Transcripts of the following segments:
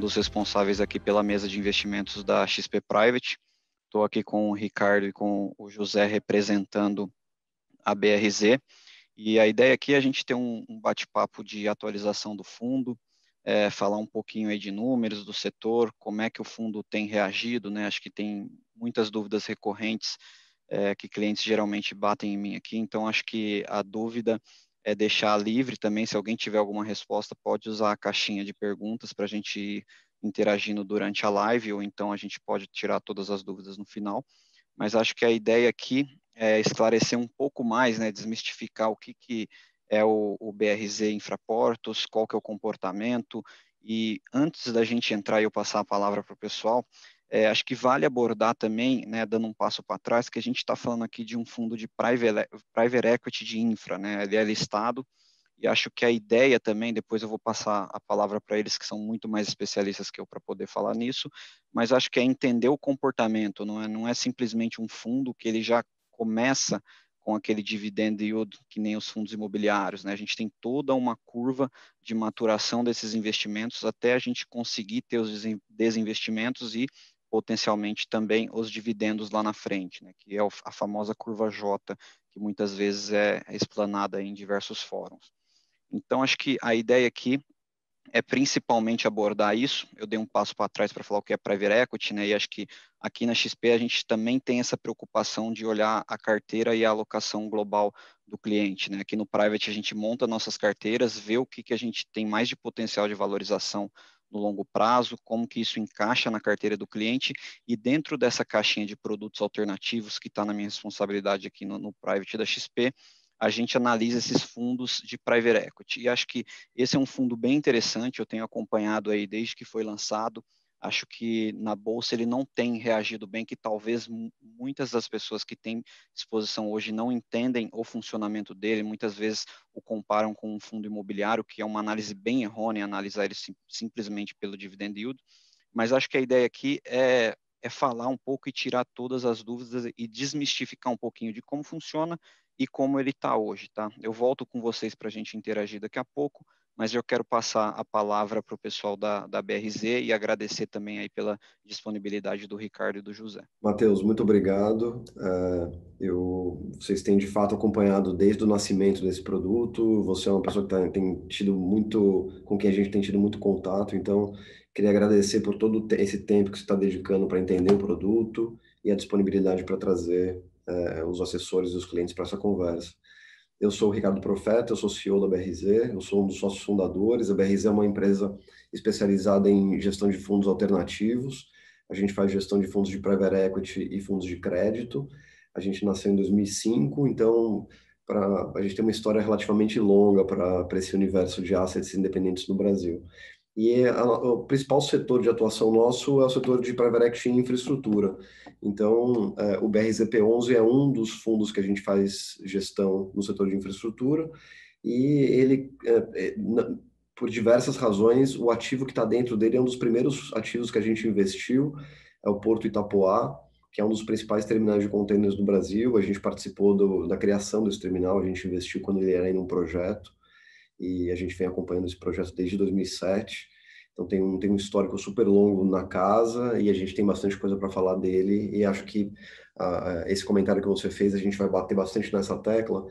dos responsáveis aqui pela mesa de investimentos da XP Private. Estou aqui com o Ricardo e com o José representando a BRZ. E a ideia aqui é a gente ter um bate-papo de atualização do fundo, falar um pouquinho aí de números do setor, como é que o fundo tem reagido, né? Acho que tem muitas dúvidas recorrentes que clientes geralmente batem em mim aqui, então acho que a dúvida é deixar livre também, se alguém tiver alguma resposta, pode usar a caixinha de perguntas para a gente ir interagindo durante a live, ou então a gente pode tirar todas as dúvidas no final, mas acho que a ideia aqui é esclarecer um pouco mais, né, desmistificar o que é o BRZ Infraportos, qual que é o comportamento, e antes da gente entrar e eu passar a palavra para o pessoal, acho que vale abordar também, né, dando um passo para trás, que a gente está falando aqui de um fundo de private equity de infra, né, ele é listado, e acho que a ideia também, depois eu vou passar a palavra para eles, que são muito mais especialistas que eu para poder falar nisso, mas acho que é entender o comportamento, não é simplesmente um fundo que ele já começa com aquele dividend yield que nem os fundos imobiliários, né? A gente tem toda uma curva de maturação desses investimentos até a gente conseguir ter os desinvestimentos e potencialmente também os dividendos lá na frente, né? Que é a famosa curva J, que muitas vezes é explanada em diversos fóruns. Então, acho que a ideia aqui é principalmente abordar isso. Eu dei um passo para trás para falar o que é private equity, né? E acho que aqui na XP a gente também tem essa preocupação de olhar a carteira e a alocação global do cliente, né? Aqui no private a gente monta nossas carteiras, vê o que a gente tem mais de potencial de valorização no longo prazo, como que isso encaixa na carteira do cliente e dentro dessa caixinha de produtos alternativos que está na minha responsabilidade aqui no private da XP, a gente analisa esses fundos de private equity. E acho que esse é um fundo bem interessante, eu tenho acompanhado aí desde que foi lançado. Acho que na bolsa ele não tem reagido bem, que talvez muitas das pessoas que têm exposição hoje não entendem o funcionamento dele, muitas vezes o comparam com um fundo imobiliário, que é uma análise bem errônea, analisar ele simplesmente pelo dividend yield. Mas acho que a ideia aqui é falar um pouco e tirar todas as dúvidas e desmistificar um pouquinho de como funciona e como ele está hoje, tá? Eu volto com vocês para a gente interagir daqui a pouco, mas eu quero passar a palavra para o pessoal da BRZ e agradecer também aí pela disponibilidade do Ricardo e do José. Matheus, muito obrigado. Vocês têm de fato acompanhado desde o nascimento desse produto. Você é uma pessoa que tem tido muito, com quem a gente tem tido muito contato. Então, queria agradecer por todo esse tempo que você está dedicando para entender o produto e a disponibilidade para trazer os assessores e os clientes para essa conversa. Eu sou o Ricardo Profeta, eu sou CEO da BRZ, eu sou um dos sócios fundadores. A BRZ é uma empresa especializada em gestão de fundos alternativos. A gente faz gestão de fundos de private equity e fundos de crédito. A gente nasceu em 2005, então a gente tem uma história relativamente longa para esse universo de assets independentes no Brasil. E o principal setor de atuação nosso é o setor de private equity e infraestrutura. Então, o BRZP11 é um dos fundos que a gente faz gestão no setor de infraestrutura, e ele, por diversas razões, o ativo que está dentro dele é um dos primeiros ativos que a gente investiu, é o Porto Itapoá, que é um dos principais terminais de contêineres do Brasil. A gente participou da criação desse terminal, a gente investiu quando ele era em um projeto, e a gente vem acompanhando esse projeto desde 2007. Então tem um histórico super longo na casa e a gente tem bastante coisa para falar dele, e acho que esse comentário que você fez, a gente vai bater bastante nessa tecla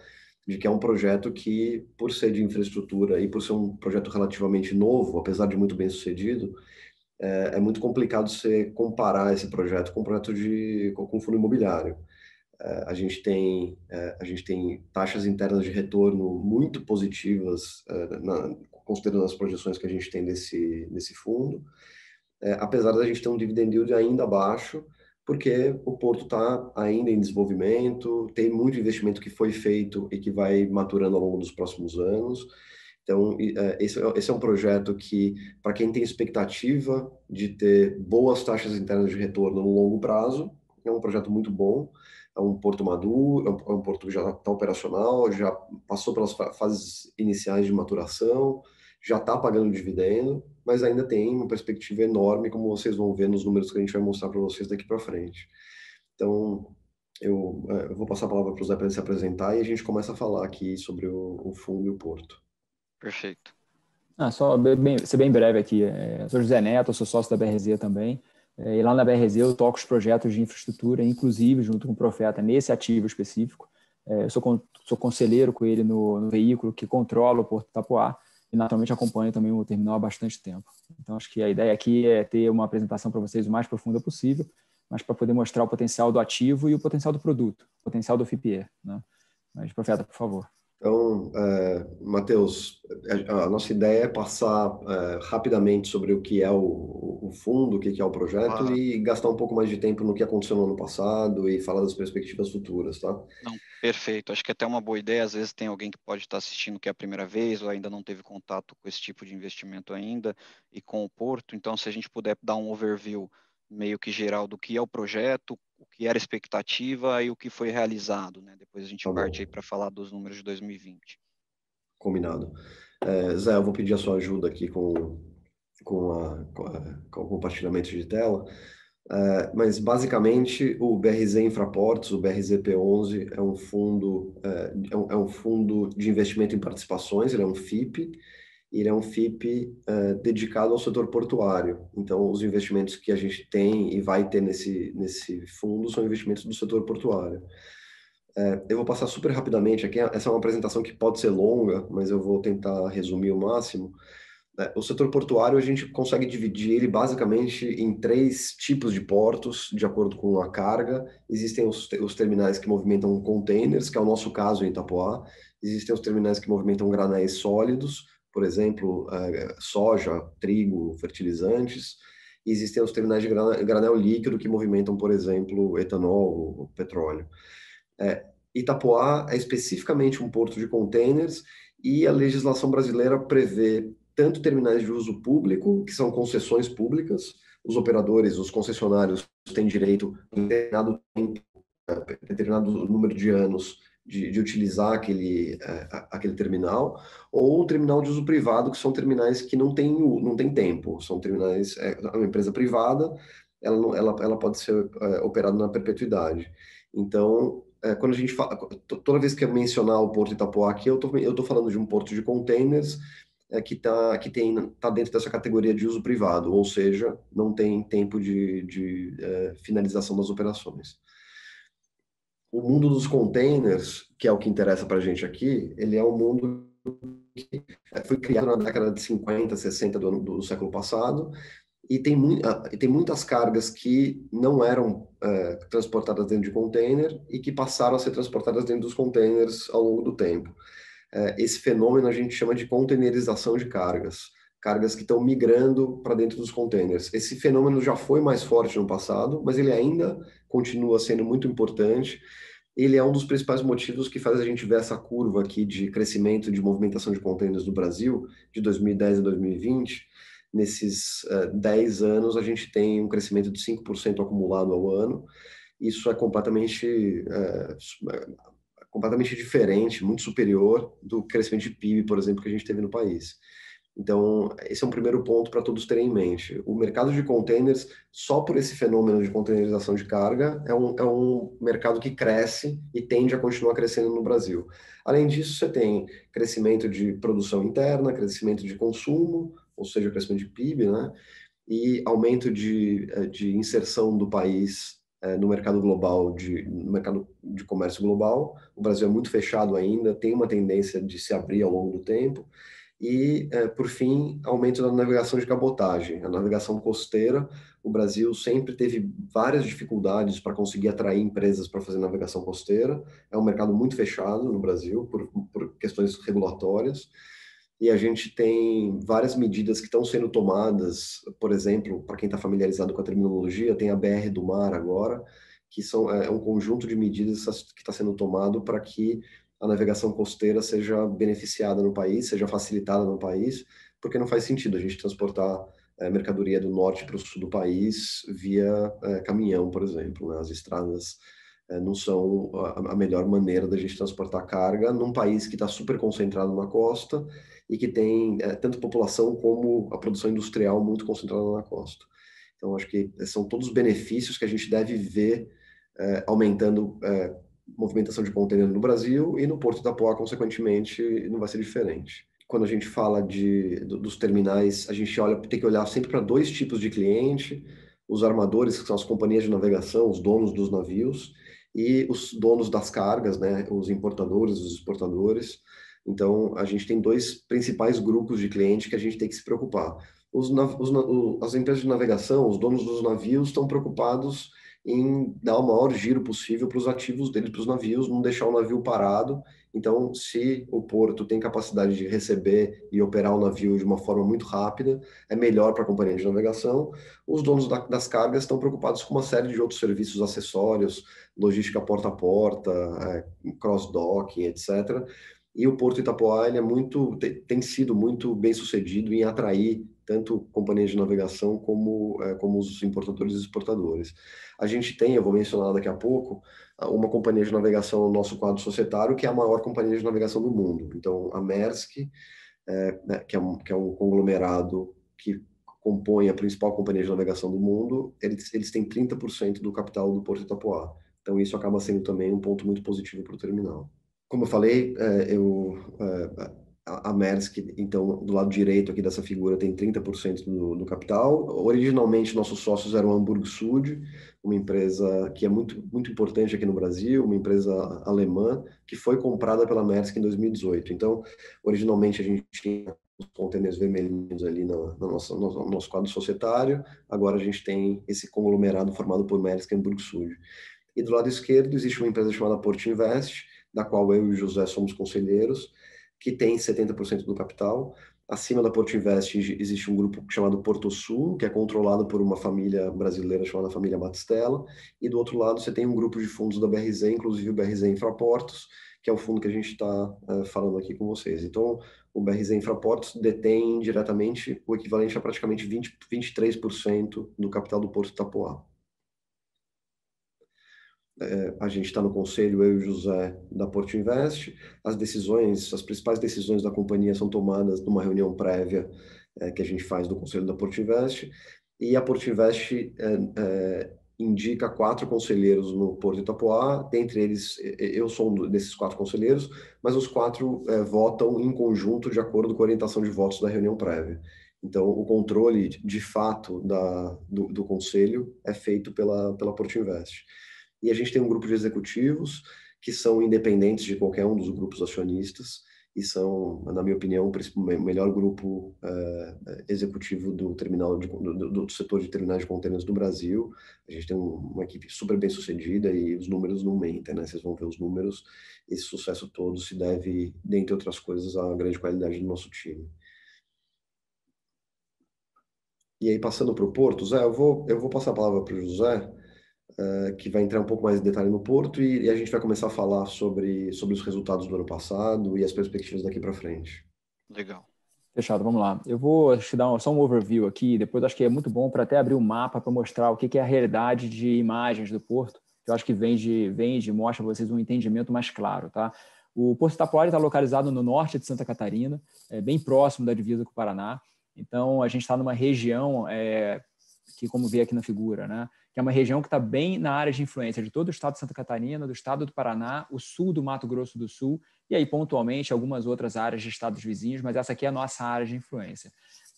de que é um projeto que, por ser de infraestrutura e por ser um projeto relativamente novo, apesar de muito bem sucedido, é muito complicado você comparar esse projeto com um projeto com fundo imobiliário. A gente tem taxas internas de retorno muito positivas, considerando as projeções que a gente tem desse fundo, apesar da gente ter um dividend yield ainda baixo, porque o Porto está ainda em desenvolvimento, tem muito investimento que foi feito e que vai maturando ao longo dos próximos anos. Então, esse é um projeto que, para quem tem expectativa de ter boas taxas internas de retorno no longo prazo, é um projeto muito bom. É um porto maduro, é um porto que já está operacional, já passou pelas fases iniciais de maturação, já está pagando dividendo, mas ainda tem uma perspectiva enorme, como vocês vão ver nos números que a gente vai mostrar para vocês daqui para frente. Então, eu vou passar a palavra para o Zé para ele se apresentar e a gente começa a falar aqui sobre o fundo e o porto. Perfeito. Só ser bem breve aqui. Eu sou José Neto, eu sou sócio da BRZ também. E lá na BRZ eu toco os projetos de infraestrutura, inclusive junto com o Profeta, nesse ativo específico. Eu sou conselheiro com ele no veículo que controla o Porto Itapoá e naturalmente acompanho também o terminal há bastante tempo. Então acho que a ideia aqui é ter uma apresentação para vocês o mais profunda possível, mas para poder mostrar o potencial do ativo e o potencial do produto, o potencial do FIPE, né? Mas, Profeta, por favor. Então, Matheus, a nossa ideia é passar rapidamente sobre o que é o fundo, o que é o projeto Claro. e gastar um pouco mais de tempo no que aconteceu no ano passado e falar das perspectivas futuras, tá? Não, perfeito. Acho que até uma boa ideia. Às vezes tem alguém que pode estar assistindo que é a primeira vez ou ainda não teve contato com esse tipo de investimento ainda e com o Porto. Então, se a gente puder dar um overview meio que geral do que é o projeto, o que era a expectativa e o que foi realizado, né? Depois a gente Tá parte bom, aí para falar dos números de 2020. combinado. Zé, eu vou pedir a sua ajuda aqui com o compartilhamento de tela. Mas basicamente o BRZ Infraportos, o BRZP11, é um fundo de investimento em participações, ele é um FIP, e ele é um FIP dedicado ao setor portuário. Então, os investimentos que a gente tem e vai ter nesse fundo são investimentos do setor portuário. Eu vou passar super rapidamente aqui, essa é uma apresentação que pode ser longa, mas eu vou tentar resumir o máximo. O setor portuário, a gente consegue dividir ele basicamente em três tipos de portos, de acordo com a carga. Existem os terminais que movimentam containers, que é o nosso caso em Itapoá. Existem os terminais que movimentam granéis sólidos, por exemplo, soja, trigo, fertilizantes. E existem os terminais de granel líquido, que movimentam, por exemplo, etanol, petróleo. Itapoá é especificamente um porto de containers e a legislação brasileira prevê tanto terminais de uso público, que são concessões públicas, os operadores, os concessionários têm direito a determinado tempo, determinado número de anos de utilizar aquele terminal, ou o terminal de uso privado, que são terminais que não tem tempo, são terminais, uma empresa privada, ela pode ser operada na perpetuidade. Então, quando a gente fala, toda vez que eu mencionar o Porto Itapoá aqui, eu tô falando de um porto de containers tá dentro dessa categoria de uso privado, ou seja, não tem tempo de finalização das operações. O mundo dos containers, que é o que interessa para a gente aqui, ele é um mundo que foi criado na década de 50, 60 do século passado, e tem muitas cargas que não eram transportadas dentro de container e que passaram a ser transportadas dentro dos containers ao longo do tempo. Esse fenômeno a gente chama de containerização de cargas, cargas que estão migrando para dentro dos containers. Esse fenômeno já foi mais forte no passado, mas ele ainda continua sendo muito importante. Ele é um dos principais motivos que faz a gente ver essa curva aqui de crescimento de movimentação de containers no Brasil, de 2010 a 2020. Nesses 10 anos, a gente tem um crescimento de 5% acumulado ao ano. Isso é completamente diferente, muito superior do crescimento de PIB, por exemplo, que a gente teve no país. Então, esse é um primeiro ponto para todos terem em mente. O mercado de containers, só por esse fenômeno de containerização de carga, é um mercado que cresce e tende a continuar crescendo no Brasil. Além disso, você tem crescimento de produção interna, crescimento de consumo, ou seja, crescimento de PIB, né? E aumento de inserção do país no mercado global, no mercado de comércio global. O Brasil é muito fechado ainda, tem uma tendência de se abrir ao longo do tempo. E, por fim, aumento da navegação de cabotagem. A navegação costeira, o Brasil sempre teve várias dificuldades para conseguir atrair empresas para fazer navegação costeira. É um mercado muito fechado no Brasil, por questões regulatórias. E a gente tem várias medidas que estão sendo tomadas, por exemplo, para quem está familiarizado com a terminologia, tem a BR do Mar agora, que é um conjunto de medidas que está sendo tomado para que a navegação costeira seja beneficiada no país, seja facilitada no país, porque não faz sentido a gente transportar mercadoria do norte para o sul do país via caminhão, por exemplo, né? As estradas não são a melhor maneira da gente transportar carga num país que está super concentrado na costa e que tem tanto população como a produção industrial muito concentrada na costa. Então, acho que são todos os benefícios que a gente deve ver aumentando movimentação de contêiner no Brasil e no Porto da Itapoá, consequentemente, não vai ser diferente. quando a gente fala dos terminais, a gente tem que olhar sempre para dois tipos de cliente: os armadores, que são as companhias de navegação, os donos dos navios, e os donos das cargas, né, os importadores, os exportadores. Então, a gente tem dois principais grupos de clientes que a gente tem que se preocupar. As empresas de navegação, os donos dos navios, estão preocupados em dar o maior giro possível para os ativos deles, para os navios, não deixar o navio parado. Então, se o porto tem capacidade de receber e operar o navio de uma forma muito rápida, é melhor para a companhia de navegação. Os donos das cargas estão preocupados com uma série de outros serviços acessórios, logística porta a porta, cross-docking, etc. E o Porto Itapoá ele tem sido muito bem sucedido em atrair tanto companhias de navegação como os importadores e exportadores. A gente tem, eu vou mencionar daqui a pouco, uma companhia de navegação no nosso quadro societário, que é a maior companhia de navegação do mundo. Então, a Maersk, né, que é um conglomerado que compõe a principal companhia de navegação do mundo, eles têm 30% do capital do Porto Itapoá. Então, isso acaba sendo também um ponto muito positivo para o terminal. Como eu falei, a Maersk, então, do lado direito aqui dessa figura, tem 30% do capital. Originalmente, nossos sócios eram a Hamburg Süd, uma empresa que é muito, muito importante aqui no Brasil, uma empresa alemã, que foi comprada pela Maersk em 2018. Então, originalmente, a gente tinha os contêineres vermelhinhos ali no nosso quadro societário. Agora, a gente tem esse conglomerado formado por Maersk e Hamburg Süd. E do lado esquerdo, existe uma empresa chamada Porto Invest, da qual eu e o José somos conselheiros, que tem 70% do capital. Acima da Porto Invest existe um grupo chamado Porto Sul, que é controlado por uma família brasileira chamada família Batistella, e do outro lado você tem um grupo de fundos da BRZ, inclusive o BRZ Infraportos, que é o fundo que a gente está falando aqui com vocês. Então, o BRZ Infraportos detém diretamente o equivalente a praticamente 23% do capital do Porto Itapoá. A gente está no conselho, eu e o José, da Porto Invest. As principais decisões da companhia são tomadas numa reunião prévia que a gente faz do conselho da Porto Invest. E a Porto Invest indica 4 conselheiros no Porto Itapoá. Dentre eles, eu sou um desses 4 conselheiros, mas os 4 votam em conjunto de acordo com a orientação de votos da reunião prévia. Então, o controle, de fato, do conselho é feito pela Porto Invest. E a gente tem um grupo de executivos que são independentes de qualquer um dos grupos acionistas e são, na minha opinião, o melhor grupo executivo do setor de terminais de contêineres do Brasil. A gente tem uma equipe super bem sucedida e os números não mentem, né? Vocês vão ver os números. Esse sucesso todo se deve, dentre outras coisas, à grande qualidade do nosso time. E aí, passando para o Porto, Zé, eu vou passar a palavra para o José, que vai entrar um pouco mais em detalhe no Porto e a gente vai começar a falar sobre os resultados do ano passado e as perspectivas daqui para frente. Legal. Fechado, vamos lá. Eu vou te dar só um overview aqui, depois acho que é muito bom para até abrir um mapa para mostrar o que é a realidade de imagens do Porto, que eu acho que vende mostra para vocês um entendimento mais claro, tá? O Porto Itapoá está localizado no norte de Santa Catarina, bem próximo da divisa com o Paraná. Então, a gente está numa região que, como vê aqui na figura, né, que é uma região que está bem na área de influência de todo o estado de Santa Catarina, do estado do Paraná, o sul do Mato Grosso do Sul, e aí, pontualmente, algumas outras áreas de estados vizinhos, mas essa aqui é a nossa área de influência.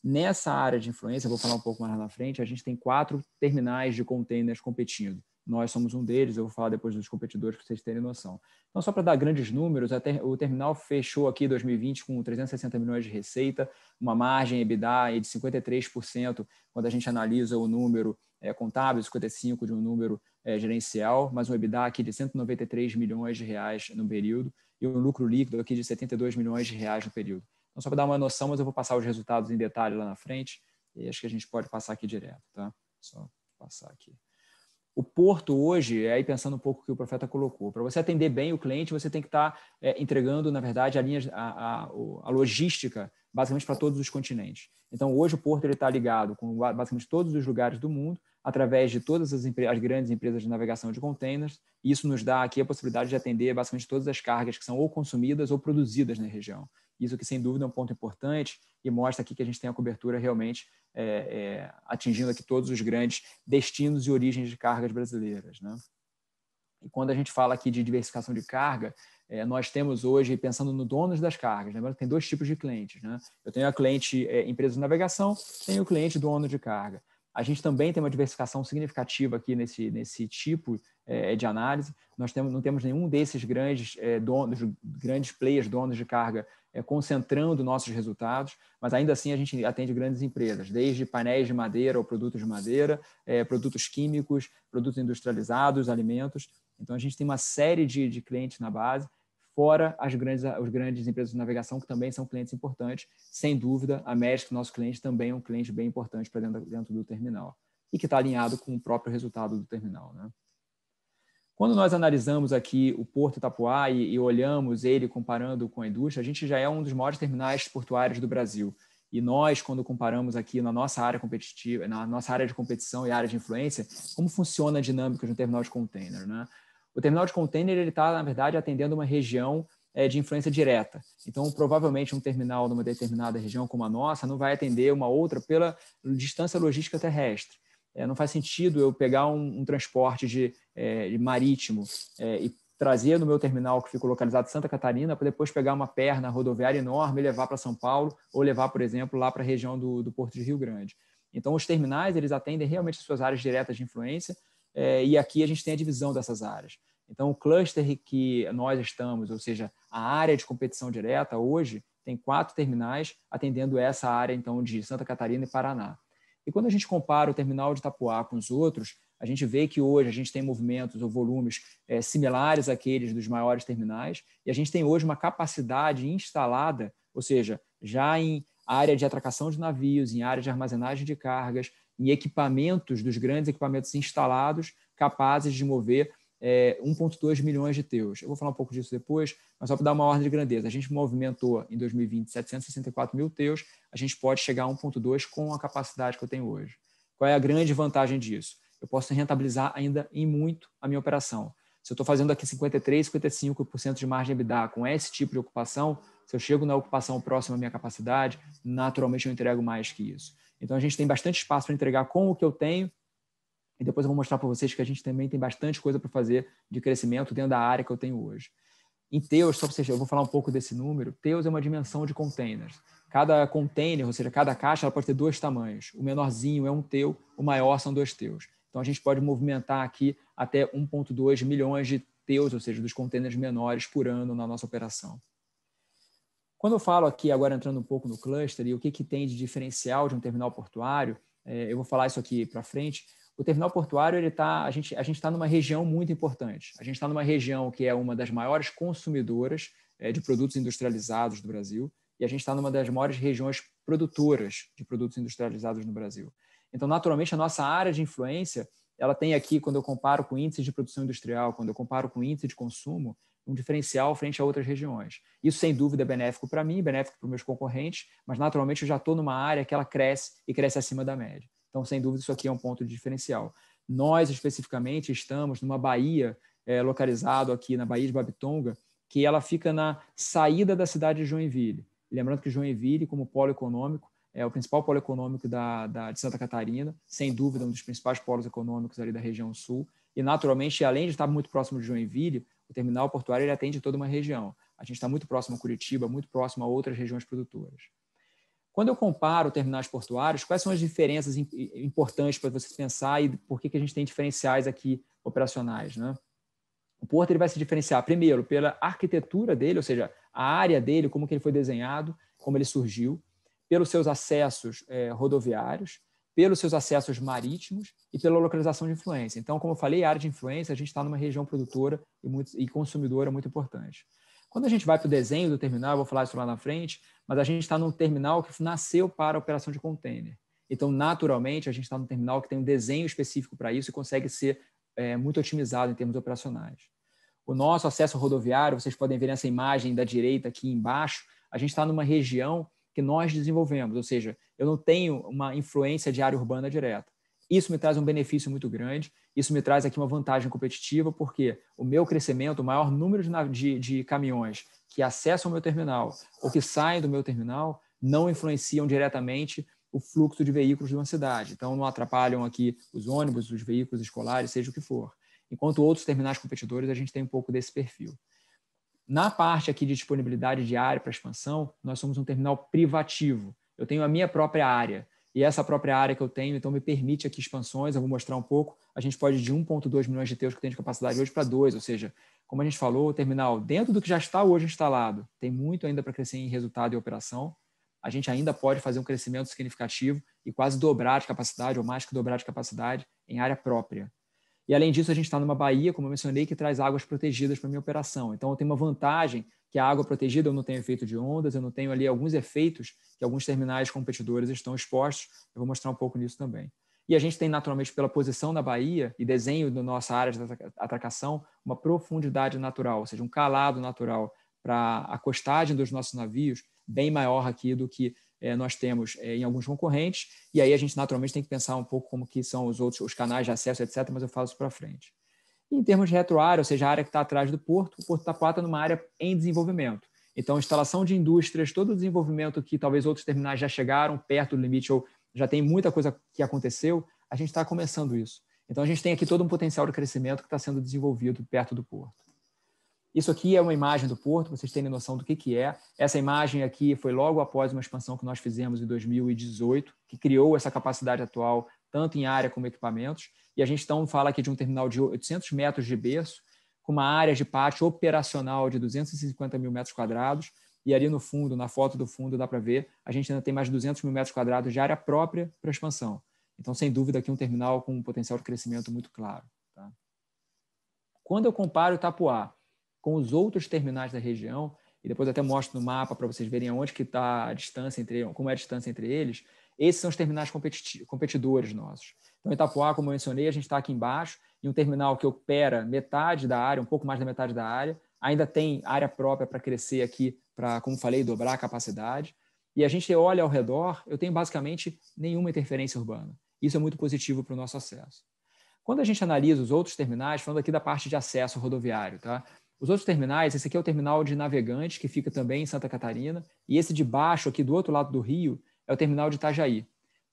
Nessa área de influência, vou falar um pouco mais lá na frente, a gente tem 4 terminais de containers competindo. Nós somos um deles, eu vou falar depois dos competidores para vocês terem noção. Então, só para dar grandes números, o terminal fechou aqui em 2020 com 360 milhões de receita, uma margem EBITDA de 53%, quando a gente analisa o número contábil, 55% de um número gerencial, mas um EBITDA aqui de 193 milhões de reais no período e um lucro líquido aqui de 72 milhões de reais no período. Então, só para dar uma noção, mas eu vou passar os resultados em detalhe lá na frente e acho que a gente pode passar aqui direto, tá? Só passar aqui. O Porto hoje, aí pensando um pouco o que o Profeta colocou, para você atender bem o cliente, você tem que estar entregando, na verdade, a logística basicamente para todos os continentes. Então, hoje o Porto está ligado com basicamente todos os lugares do mundo, através de todas as grandes empresas de navegação de containers, e isso nos dá aqui a possibilidade de atender basicamente todas as cargas que são ou consumidas ou produzidas na região. Isso que, sem dúvida, é um ponto importante e mostra aqui que a gente tem a cobertura realmente atingindo aqui todos os grandes destinos e origens de cargas brasileiras, né? E quando a gente fala aqui de diversificação de carga, nós temos hoje, pensando no donos das cargas, lembrando que tem dois tipos de clientes, né? Eu tenho a cliente empresa de navegação, tenho o cliente dono de carga. A gente também tem uma diversificação significativa aqui nesse tipo de análise. Nós não temos nenhum desses grandes grandes players, donos de carga, concentrando nossos resultados, mas ainda assim a gente atende grandes empresas, desde painéis de madeira ou produtos de madeira, produtos químicos, produtos industrializados, alimentos. Então, a gente tem uma série de clientes na base, fora as grandes empresas de navegação, que também são clientes importantes. Sem dúvida, a Maersk, nosso cliente, também é um cliente bem importante para dentro do terminal e que está alinhado com o próprio resultado do terminal, né? Quando nós analisamos aqui o Porto Itapuá e olhamos ele comparando com a indústria, a gente já é um dos maiores terminais portuários do Brasil. E nós, quando comparamos aqui na nossa área competitiva, na nossa área de competição e área de influência, como funciona a dinâmica de um terminal de container, né? O terminal de container está, na verdade, atendendo uma região de influência direta. Então, provavelmente, um terminal numa determinada região como a nossa não vai atender uma outra pela distância logística terrestre. Não faz sentido eu pegar um transporte de marítimo e trazer no meu terminal que fica localizado em Santa Catarina para depois pegar uma perna rodoviária enorme e levar para São Paulo ou levar, por exemplo, lá para a região do Porto de Rio Grande. Então, os terminais, eles atendem realmente as suas áreas diretas de influência e aqui a gente tem a divisão dessas áreas. Então, o cluster que nós estamos, ou seja, a área de competição direta, hoje tem 4 terminais atendendo essa área, então, de Santa Catarina e Paraná. E quando a gente compara o terminal de Itapuá com os outros, a gente vê que hoje a gente tem movimentos ou volumes similares àqueles dos maiores terminais e a gente tem hoje uma capacidade instalada, ou seja, já em área de atracação de navios, em área de armazenagem de cargas, em equipamentos, dos grandes equipamentos instalados, capazes de mover 1,2 milhões de TEUs. Eu vou falar um pouco disso depois, mas só para dar uma ordem de grandeza. A gente movimentou em 2020 764 mil TEUs, a gente pode chegar a 1,2 com a capacidade que eu tenho hoje. Qual é a grande vantagem disso? Eu posso rentabilizar ainda em muito a minha operação. Se eu estou fazendo aqui 53%, 55% de margem EBITDA com esse tipo de ocupação, se eu chego na ocupação próxima à minha capacidade, naturalmente eu entrego mais que isso. Então, a gente tem bastante espaço para entregar com o que eu tenho. E depois eu vou mostrar para vocês que a gente também tem bastante coisa para fazer de crescimento dentro da área que eu tenho hoje. Em TEUs, só para vocês, eu vou falar um pouco desse número. TEUs é uma dimensão de containers. Cada container, ou seja, cada caixa, ela pode ter 2 tamanhos. O menorzinho é 1 TEU, o maior são 2 TEUs. Então, a gente pode movimentar aqui até 1,2 milhões de TEUs, ou seja, dos containers menores por ano na nossa operação. Quando eu falo aqui, agora entrando um pouco no cluster, e o que tem de diferencial de um terminal portuário, eu vou falar isso aqui para frente. O terminal portuário, a gente está numa região muito importante. A gente está numa região que é uma das maiores consumidoras de produtos industrializados do Brasil e a gente está numa das maiores regiões produtoras de produtos industrializados no Brasil. Então, naturalmente, a nossa área de influência, ela tem aqui, quando eu comparo com índices de produção industrial, quando eu comparo com índice de consumo, um diferencial frente a outras regiões. Isso, sem dúvida, é benéfico para mim, benéfico para os meus concorrentes, mas, naturalmente, eu já estou numa área que ela cresce e cresce acima da média. Então, sem dúvida, isso aqui é um ponto de diferencial. Nós, especificamente, estamos numa baía localizado aqui na Baía de Babitonga, que ela fica na saída da cidade de Joinville. Lembrando que Joinville, como polo econômico, é o principal polo econômico de Santa Catarina, sem dúvida, um dos principais polos econômicos ali da região sul. E, naturalmente, além de estar muito próximo de Joinville, o terminal portuário ele atende toda uma região. A gente está muito próximo a Curitiba, muito próximo a outras regiões produtoras. Quando eu comparo terminais portuários, quais são as diferenças importantes para vocês pensar e por que a gente tem diferenciais aqui operacionais, né? O porto ele vai se diferenciar, primeiro, pela arquitetura dele, ou seja, a área dele, como que ele foi desenhado, como ele surgiu, pelos seus acessos rodoviários, pelos seus acessos marítimos e pela localização de influência. Então, como eu falei, a área de influência, a gente está numa região produtora e consumidora muito importante. Quando a gente vai para o desenho do terminal, eu vou falar isso lá na frente, mas a gente está num terminal que nasceu para a operação de container. Então, naturalmente, a gente está num terminal que tem um desenho específico para isso e consegue ser muito otimizado em termos operacionais. O nosso acesso rodoviário, vocês podem ver nessa imagem da direita aqui embaixo, a gente está numa região que nós desenvolvemos, ou seja, eu não tenho uma influência de área urbana direta. Isso me traz um benefício muito grande, isso me traz aqui uma vantagem competitiva, porque o meu crescimento, o maior número de caminhões que acessam o meu terminal ou que saem do meu terminal não influenciam diretamente o fluxo de veículos de uma cidade. Então, não atrapalham aqui os ônibus, os veículos escolares, seja o que for. enquanto outros terminais competidores a gente tem um pouco desse perfil. Na parte aqui de disponibilidade de área para expansão, nós somos um terminal privativo. Eu tenho a minha própria área, e essa própria área que eu tenho, então, me permite aqui expansões, eu vou mostrar um pouco. A gente pode ir de 1,2 milhões de TEUs que tem de capacidade hoje para 2, ou seja, como a gente falou, o terminal, dentro do que já está hoje instalado, tem muito ainda para crescer em resultado e operação. A gente ainda pode fazer um crescimento significativo e quase dobrar de capacidade, ou mais que dobrar de capacidade, em área própria. E, além disso, a gente está numa baía, como eu mencionei, que traz águas protegidas para a minha operação. Então, eu tenho uma vantagem que a água protegida, eu não tenho efeito de ondas, eu não tenho ali alguns efeitos que alguns terminais competidores estão expostos. Eu vou mostrar um pouco nisso também. E a gente tem, naturalmente, pela posição da baía e desenho da nossa área de atracação, uma profundidade natural, ou seja, um calado natural para a costagem dos nossos navios bem maior aqui do que nós temos em alguns concorrentes, e aí a gente naturalmente tem que pensar um pouco como que são os canais de acesso, etc., mas eu falo isso para frente. E em termos de retroárea, ou seja, a área que está atrás do porto, o Porto Itapuá está numa área em desenvolvimento. Então, instalação de indústrias, todo o desenvolvimento que talvez outros terminais já chegaram perto do limite ou já tem muita coisa que aconteceu, a gente está começando isso. Então, a gente tem aqui todo um potencial de crescimento que está sendo desenvolvido perto do porto. Isso aqui é uma imagem do porto, vocês terem noção do que é. Essa imagem aqui foi logo após uma expansão que nós fizemos em 2018, que criou essa capacidade atual, tanto em área como equipamentos. E a gente então fala aqui de um terminal de 800 metros de berço, com uma área de pátio operacional de 250 mil metros quadrados. E ali no fundo, na foto do fundo, dá para ver, a gente ainda tem mais de 200 mil metros quadrados de área própria para expansão. Então, sem dúvida, aqui um terminal com um potencial de crescimento muito claro. Tá? Quando eu comparo o Itapuá com os outros terminais da região, e depois até mostro no mapa para vocês verem onde que está a distância como é a distância entre eles, esses são os terminais competidores nossos. Então, Itapuá, como eu mencionei, a gente está aqui embaixo, em um terminal que opera metade da área, um pouco mais da metade da área, ainda tem área própria para crescer aqui, para, como falei, dobrar a capacidade. E a gente olha ao redor, eu tenho basicamente nenhuma interferência urbana. Isso é muito positivo para o nosso acesso. Quando a gente analisa os outros terminais, falando aqui da parte de acesso rodoviário, tá? Os outros terminais, esse aqui é o terminal de Navegantes, que fica também em Santa Catarina, e esse de baixo, aqui do outro lado do rio, é o terminal de Itajaí.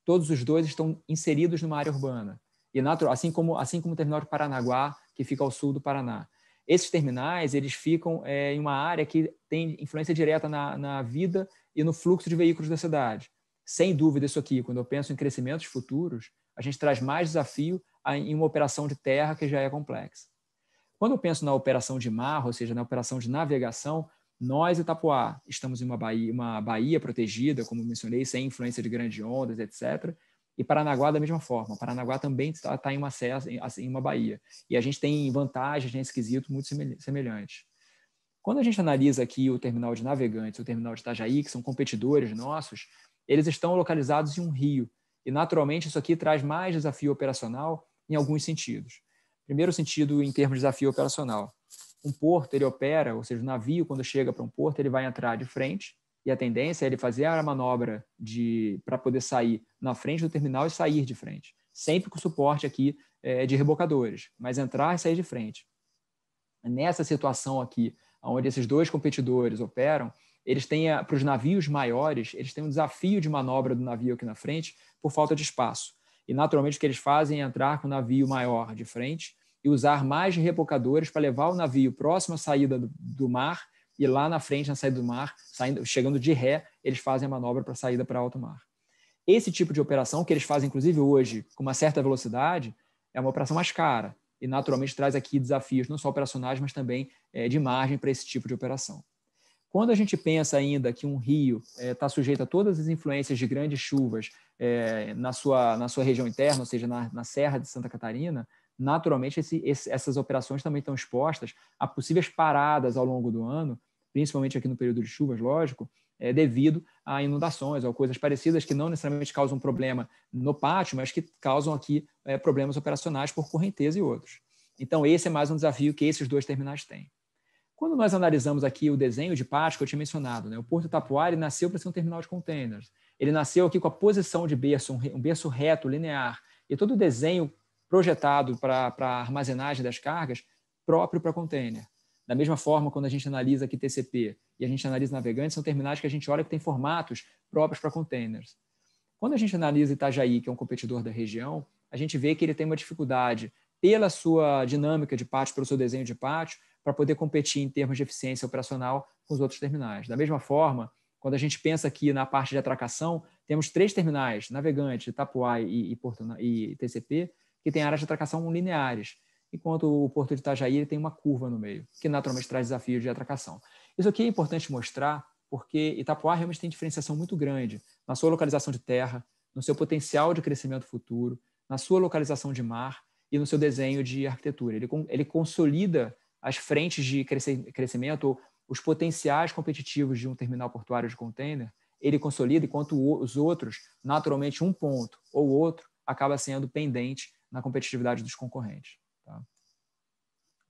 Todos os dois estão inseridos numa área urbana, e assim como o terminal de Paranaguá, que fica ao sul do Paraná. Esses terminais, eles ficam em uma área que tem influência direta na vida e no fluxo de veículos da cidade. Sem dúvida, isso aqui, quando eu penso em crescimentos futuros, a gente traz mais desafio em uma operação de terra que já é complexa. Quando eu penso na operação de mar, ou seja, na operação de navegação, nós, Itapuá, estamos em uma baía protegida, como mencionei, sem influência de grandes ondas, etc. E Paranaguá, da mesma forma. Paranaguá também está em uma baía. E a gente tem vantagens nesse quesito muito semelhantes. Quando a gente analisa aqui o terminal de Navegantes e o terminal de Itajaí, que são competidores nossos, eles estão localizados em um rio. E, naturalmente, isso aqui traz mais desafio operacional em alguns sentidos. Primeiro sentido, em termos de desafio operacional. Um porto, ele opera, ou seja, o navio, quando chega para um porto, ele vai entrar de frente, e a tendência é ele fazer a manobra para poder sair na frente do terminal e sair de frente. Sempre com suporte aqui de rebocadores, mas entrar e sair de frente. Nessa situação aqui, onde esses dois competidores operam, eles têm, para os navios maiores, eles têm um desafio de manobra do navio aqui na frente por falta de espaço. E, naturalmente, o que eles fazem é entrar com o navio maior de frente e usar mais rebocadores para levar o navio próximo à saída do mar e lá na frente, na saída do mar, chegando de ré, eles fazem a manobra para a saída para alto mar. Esse tipo de operação, que eles fazem, inclusive, hoje, com uma certa velocidade, é uma operação mais cara e, naturalmente, traz aqui desafios não só operacionais, mas também de margem para esse tipo de operação. Quando a gente pensa ainda que um rio está sujeito a todas as influências de grandes chuvas na sua região interna, ou seja, na Serra de Santa Catarina, naturalmente essas operações também estão expostas a possíveis paradas ao longo do ano, principalmente aqui no período de chuvas, lógico, devido a inundações ou coisas parecidas que não necessariamente causam problema no pátio, mas que causam aqui problemas operacionais por correnteza e outros. Então, esse é mais um desafio que esses dois terminais têm. Quando nós analisamos aqui o desenho de pátio que eu tinha mencionado, o Porto Itapuá ele nasceu para ser um terminal de containers. Ele nasceu aqui com a posição de berço, um berço reto, linear, e todo o desenho projetado para a armazenagem das cargas próprio para container. Da mesma forma, quando a gente analisa aqui TCP e a gente analisa Navegantes, são terminais que a gente olha que tem formatos próprios para containers. Quando a gente analisa Itajaí, que é um competidor da região, a gente vê que ele tem uma dificuldade pela sua dinâmica de pátio, pelo seu desenho de pátio, para poder competir em termos de eficiência operacional com os outros terminais. Da mesma forma, quando a gente pensa aqui na parte de atracação, temos 3 terminais, Navegante, Itapuá e TCP, que têm áreas de atracação lineares, enquanto o Porto de Itajaí tem uma curva no meio, que naturalmente traz desafios de atracação. Isso aqui é importante mostrar, porque Itapuá realmente tem diferenciação muito grande na sua localização de terra, no seu potencial de crescimento futuro, na sua localização de mar e no seu desenho de arquitetura. Ele consolida as frentes de crescimento, ou os potenciais competitivos de um terminal portuário de container, ele consolida, enquanto os outros, naturalmente, um ponto ou outro acaba sendo pendente na competitividade dos concorrentes. Tá?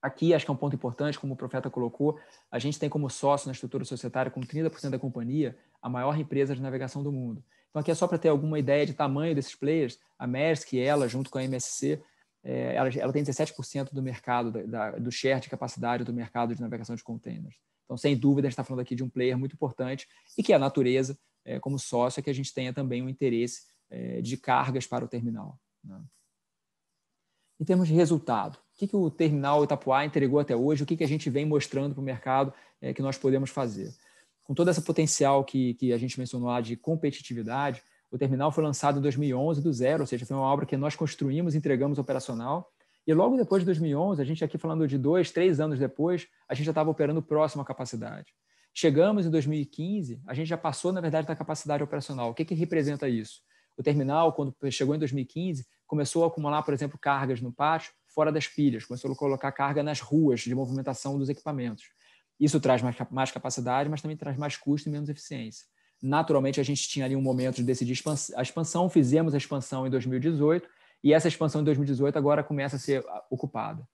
Aqui, acho que é um ponto importante, como o Profeta colocou, a gente tem como sócio na estrutura societária, com 30% da companhia, a maior empresa de navegação do mundo. Então, aqui é só para ter alguma ideia de tamanho desses players. A Maersk, ela, junto com a MSC, ela tem 17% do mercado, do share de capacidade do mercado de navegação de containers. Então, sem dúvida, a gente está falando aqui de um player muito importante e que a natureza, como sócio, é que a gente tenha também um interesse de cargas para o terminal. Né? Em termos de resultado, o que o terminal Itapuá entregou até hoje, o que a gente vem mostrando para o mercado que nós podemos fazer? Com todo esse potencial que a gente mencionou lá de competitividade, o terminal foi lançado em 2011 do zero, ou seja, foi uma obra que nós construímos e entregamos operacional. E logo depois de 2011, a gente aqui falando de 2, 3 anos depois, a gente já estava operando próximo à capacidade. Chegamos em 2015, a gente já passou, na verdade, da capacidade operacional. O que representa isso? O terminal, quando chegou em 2015, começou a acumular, por exemplo, cargas no pátio fora das pilhas, começou a colocar carga nas ruas de movimentação dos equipamentos. Isso traz mais capacidade, mas também traz mais custo e menos eficiência. Naturalmente, a gente tinha ali um momento de decidir a expansão, fizemos a expansão em 2018, e essa expansão em 2018 agora começa a ser ocupada.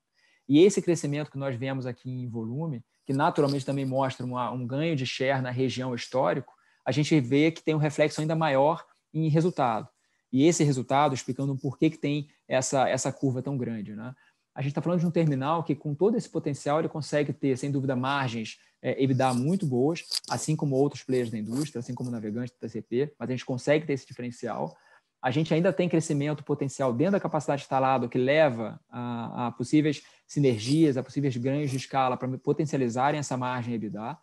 E esse crescimento que nós vemos aqui em volume, que naturalmente também mostra um ganho de share na região histórico, a gente vê que tem um reflexo ainda maior em resultado. E esse resultado, explicando um porquê que tem essa curva tão grande. Né? A gente está falando de um terminal que, com todo esse potencial, ele consegue ter, sem dúvida, margens EBITDA muito boas, assim como outros players da indústria, assim como o Navegante do TCP, mas a gente consegue ter esse diferencial. A gente ainda tem crescimento potencial dentro da capacidade instalada, que leva a possíveis sinergias, a possíveis ganhos de escala para potencializarem essa margem EBITDA.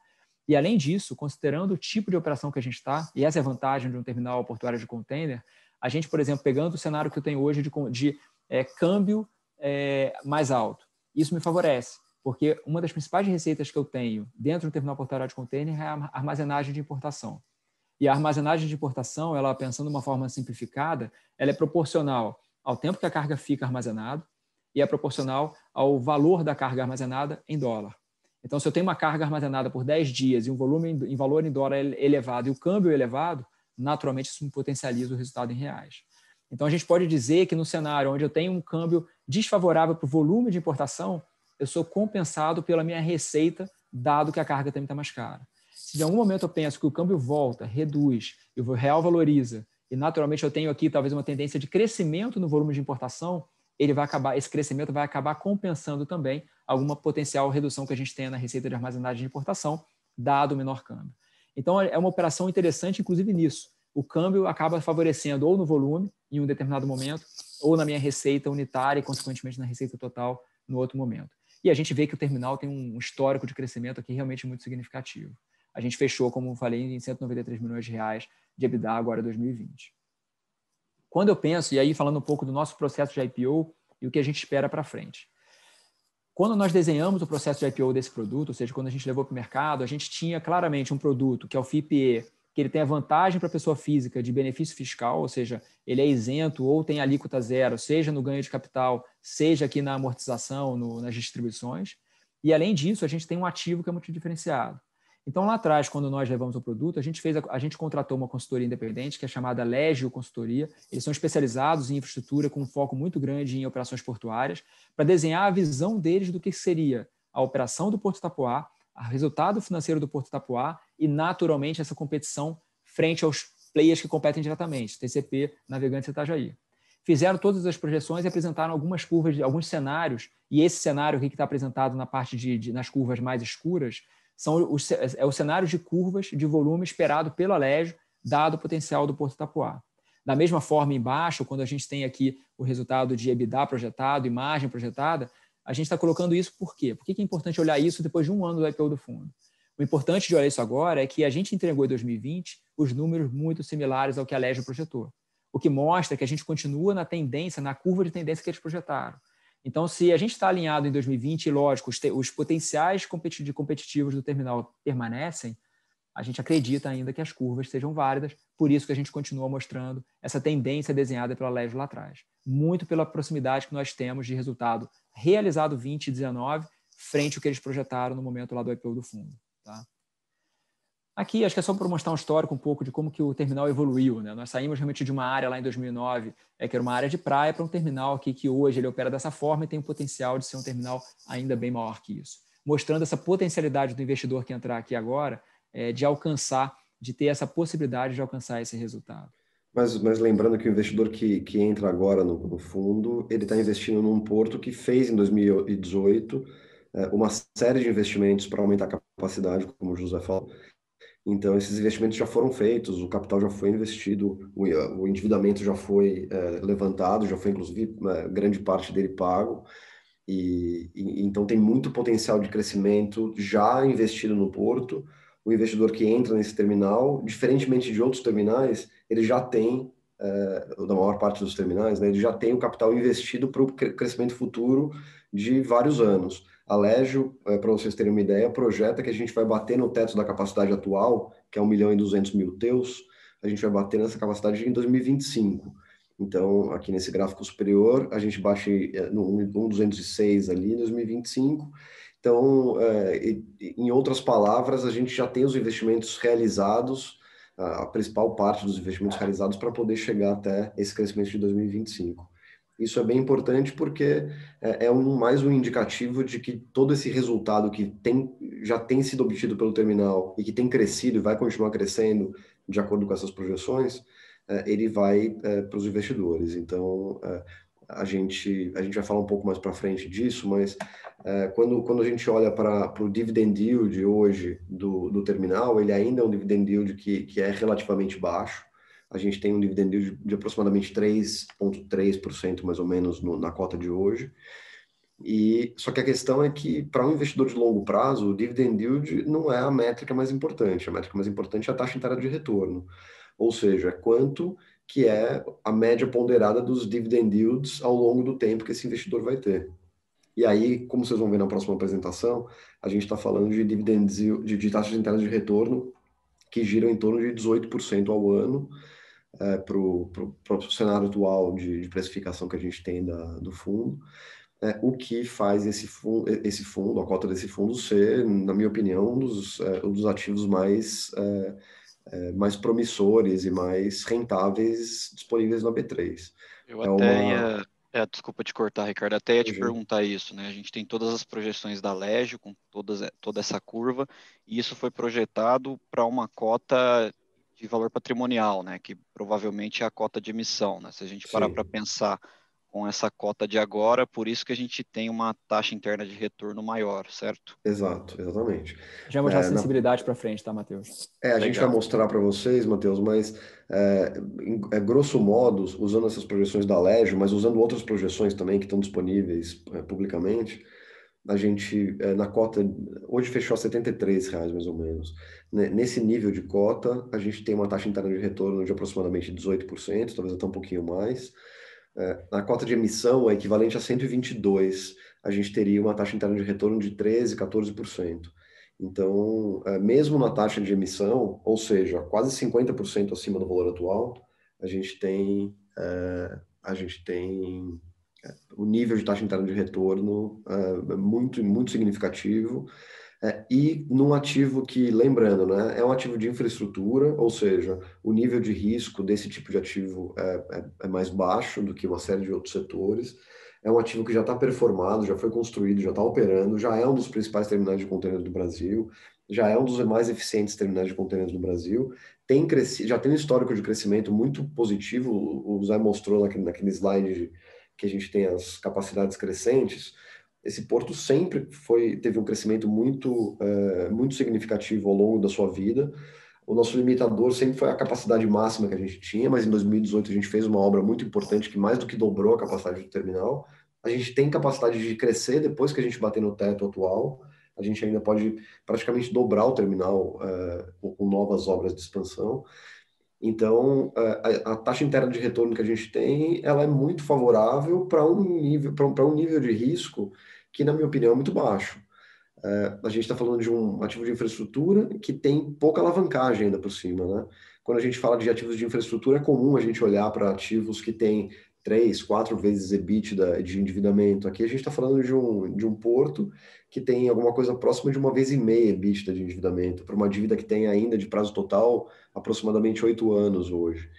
E, além disso, considerando o tipo de operação que a gente está, e essa é a vantagem de um terminal portuário de container, a gente, por exemplo, pegando o cenário que eu tenho hoje de câmbio mais alto, isso me favorece, porque uma das principais receitas que eu tenho dentro do terminal portuário de container é a armazenagem de importação. E a armazenagem de importação, ela, pensando de uma forma simplificada, ela é proporcional ao tempo que a carga fica armazenada e é proporcional ao valor da carga armazenada em dólar. Então, se eu tenho uma carga armazenada por 10 dias e um volume em valor em dólar elevado e o câmbio elevado, naturalmente isso me potencializa o resultado em reais. Então, a gente pode dizer que no cenário onde eu tenho um câmbio desfavorável para o volume de importação, eu sou compensado pela minha receita, dado que a carga também está mais cara. Se de algum momento eu penso que o câmbio volta, reduz, e o real valoriza, e naturalmente eu tenho aqui talvez uma tendência de crescimento no volume de importação, esse crescimento vai acabar compensando também alguma potencial redução que a gente tenha na receita de armazenagem de importação, dado o menor câmbio. Então, é uma operação interessante, inclusive nisso. O câmbio acaba favorecendo ou no volume, em um determinado momento, ou na minha receita unitária e, consequentemente, na receita total no outro momento. E a gente vê que o terminal tem um histórico de crescimento aqui realmente muito significativo. A gente fechou, como eu falei, em 193 milhões de reais de EBITDA agora em 2020. Quando eu penso, e aí falando um pouco do nosso processo de IPO e o que a gente espera para frente. Quando nós desenhamos o processo de IPO desse produto, ou seja, quando a gente levou para o mercado, a gente tinha claramente um produto que é o FIPE, que ele tem a vantagem para a pessoa física de benefício fiscal, ou seja, ele é isento ou tem alíquota zero, seja no ganho de capital, seja aqui na amortização, nas distribuições. E, além disso, a gente tem um ativo que é muito diferenciado. Então, lá atrás, quando nós levamos o produto, a gente contratou uma consultoria independente, que é chamada Legio Consultoria. Eles são especializados em infraestrutura, com um foco muito grande em operações portuárias, para desenhar a visão deles do que seria a operação do Porto Itapuá, o resultado financeiro do Porto Itapuá e, naturalmente, essa competição frente aos players que competem diretamente, TCP, Navegantes e Itajaí. Fizeram todas as projeções e apresentaram algumas curvas, alguns cenários, e esse cenário aqui que está apresentado na parte nas curvas mais escuras, é o cenário de curvas de volume esperado pelo Alégio, dado o potencial do Porto Itapuá. Da mesma forma, embaixo, quando a gente tem aqui o resultado de EBITDA projetado e margem projetada, a gente está colocando isso por quê? Por que é importante olhar isso depois de um ano do IPO do fundo? O importante de olhar isso agora é que a gente entregou em 2020 os números muito similares ao que a Allegro projetou, o que mostra que a gente continua na tendência, na curva de tendência que eles projetaram. Então, se a gente está alinhado em 2020, e lógico, os potenciais competitivos do terminal permanecem, a gente acredita ainda que as curvas sejam válidas, por isso que a gente continua mostrando essa tendência desenhada pela Allegro lá atrás. Muito pela proximidade que nós temos de resultado realizado 20 e 19, frente ao que eles projetaram no momento lá do IPO do fundo. Tá? Aqui, acho que é só para mostrar um histórico um pouco de como que o terminal evoluiu. Né? Nós saímos realmente de uma área lá em 2009, que era uma área de praia, para um terminal aqui que hoje ele opera dessa forma e tem o potencial de ser um terminal ainda bem maior que isso. Mostrando essa potencialidade do investidor que entrar aqui agora, de alcançar, de ter essa possibilidade de alcançar esse resultado. Mas lembrando que o investidor que entra agora no fundo, ele está investindo num porto que fez em 2018 uma série de investimentos para aumentar a capacidade, como o José falou. Então, esses investimentos já foram feitos, o capital já foi investido, o endividamento já foi levantado, já foi, inclusive, grande parte dele pago. Então, tem muito potencial de crescimento já investido no porto. O investidor que entra nesse terminal, diferentemente de outros terminais, ele já tem, da maior parte dos terminais, né, ele já tem o capital investido para o crescimento futuro de vários anos. A Allegro, para vocês terem uma ideia, projeta que a gente vai bater no teto da capacidade atual, que é 1.200.000 TEUs, a gente vai bater nessa capacidade em 2025. Então, aqui nesse gráfico superior, a gente bate no 1.206 ali em 2025. Então, em outras palavras, a gente já tem os investimentos realizados, a principal parte dos investimentos realizados para poder chegar até esse crescimento de 2025. Isso é bem importante porque mais um indicativo de que todo esse resultado que já tem sido obtido pelo terminal e que tem crescido e vai continuar crescendo de acordo com essas projeções, ele vai para os investidores. Então, a gente vai falar um pouco mais para frente disso, mas quando a gente olha para o dividend yield hoje do terminal, ele ainda é um dividend yield que é relativamente baixo. A gente tem um dividend yield de aproximadamente 3,3% mais ou menos na cota de hoje. Só que a questão é que, para um investidor de longo prazo, o dividend yield não é a métrica mais importante. A métrica mais importante é a taxa inteira de retorno. Ou seja, quanto que é a média ponderada dos dividend yields ao longo do tempo que esse investidor vai ter. E aí, como vocês vão ver na próxima apresentação, a gente está falando de dividendos de taxas internas de retorno que giram em torno de 18% ao ano, para o cenário atual de precificação que a gente tem do fundo, o que faz esse fundo, a cota desse fundo ser, na minha opinião, um dos ativos mais promissores e mais rentáveis disponíveis na B3. Eu até ia... desculpa te cortar, Ricardo, até ia te perguntar isso, né? A gente tem todas as projeções da Allegro, com toda essa curva, e isso foi projetado para uma cota de valor patrimonial, né? Que provavelmente é a cota de emissão, né? Se a gente parar para pensar com essa cota de agora, por isso que a gente tem uma taxa interna de retorno maior, certo? Exato, exatamente. Já vou mostrar a sensibilidade para frente, tá, Matheus? A gente vai mostrar para vocês, Matheus, mas grosso modo, usando essas projeções da Allegro, mas usando outras projeções também que estão disponíveis publicamente, a gente, na cota, hoje fechou a R$73 mais ou menos. Nesse nível de cota, a gente tem uma taxa interna de retorno de aproximadamente 18%, talvez até um pouquinho mais. Na cota de emissão, é equivalente a 122, a gente teria uma taxa interna de retorno de 13%, 14%. Então, mesmo na taxa de emissão, ou seja, quase 50% acima do valor atual, a gente tem o nível de taxa interna de retorno muito, muito significativo, e num ativo que, lembrando, né, é um ativo de infraestrutura, ou seja, o nível de risco desse tipo de ativo é mais baixo do que uma série de outros setores. É um ativo que já está performado, já foi construído, já está operando, já é um dos principais terminais de contêineres do Brasil, já é um dos mais eficientes terminais de contêineres do Brasil, já tem um histórico de crescimento muito positivo. O Zé mostrou naquele slide que a gente tem as capacidades crescentes. Esse porto sempre teve um crescimento muito significativo ao longo da sua vida. o nosso limitador sempre foi a capacidade máxima que a gente tinha, mas em 2018 a gente fez uma obra muito importante que mais do que dobrou a capacidade do terminal. A gente tem capacidade de crescer depois que a gente bater no teto atual. A gente ainda pode praticamente dobrar o terminal com novas obras de expansão. Então, a taxa interna de retorno que a gente tem, ela é muito favorável para um nível de risco que, na minha opinião, é muito baixo. A gente está falando de um ativo de infraestrutura que tem pouca alavancagem ainda por cima, né? Quando a gente fala de ativos de infraestrutura, é comum a gente olhar para ativos que têm 3, 4 vezes EBITDA de endividamento. Aqui a gente está falando de um porto que tem alguma coisa próxima de 1,5 vezes EBITDA de endividamento, para uma dívida que tem ainda de prazo total aproximadamente 8 anos hoje.